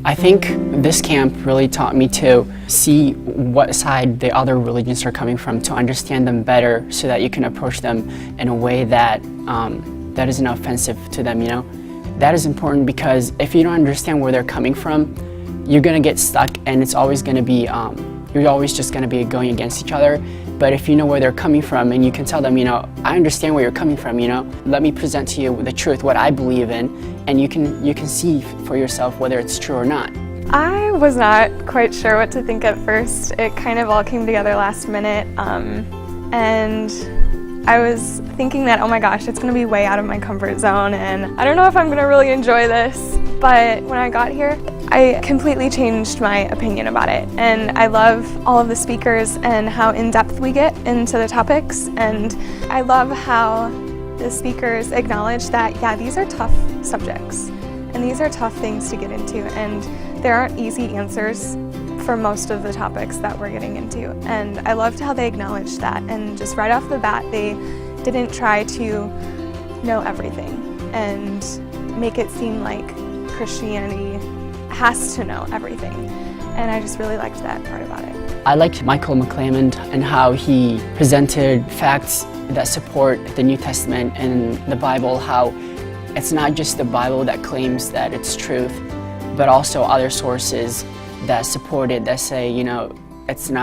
I think this camp really taught me to see what side the other religions are coming from, to understand them better so that you can approach them in a way that that isn't offensive to them, you know? That is important because if you don't understand where they're coming from, you're gonna get stuck and it's always gonna be, you're always just gonna be going against each other. But if you know where they're coming from and you can tell them, you know, I understand where you're coming from, you know, let me present to you the truth, what I believe in, and you can see for yourself whether it's true or not. I was not quite sure what to think at first. It kind of all came together last minute, and I was thinking that, oh my gosh, it's gonna be way out of my comfort zone and I don't know if I'm gonna really enjoy this. But when I got here, I completely changed my opinion about it. And I love all of the speakers and how in-depth we get into the topics. And I love how the speakers acknowledge that, yeah, these are tough subjects and these are tough things to get into. And there aren't easy answers for most of the topics that we're getting into. And I loved how they acknowledged that, and just right off the bat they didn't try to know everything and make it seem like Christianity has to know everything. And I just really liked that part about it. I liked Michael McClelland and how he presented facts that support the New Testament and the Bible, how it's not just the Bible that claims that it's truth, but also other sources that support it, that say, you know,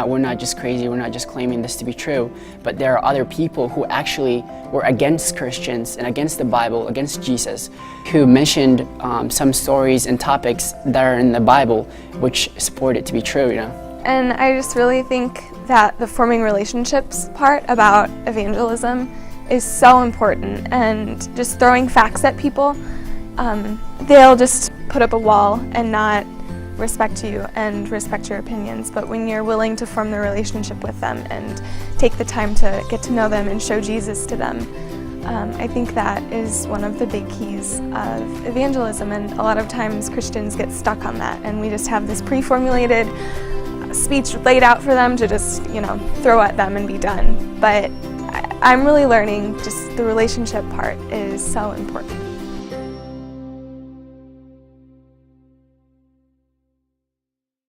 we're not just crazy, we're not just claiming this to be true, but there are other people who actually were against Christians and against the Bible, against Jesus, who mentioned some stories and topics that are in the Bible which support it to be true, you know. And I just really think that the forming relationships part about evangelism is so important, and just throwing facts at people, they'll just put up a wall and not respect you and respect your opinions. But when you're willing to form the relationship with them and take the time to get to know them and show Jesus to them, I think that is one of the big keys of evangelism. And a lot of times Christians get stuck on that, and we just have this pre-formulated speech laid out for them to just, you know, throw at them and be done. But I'm really learning just the relationship part is so important.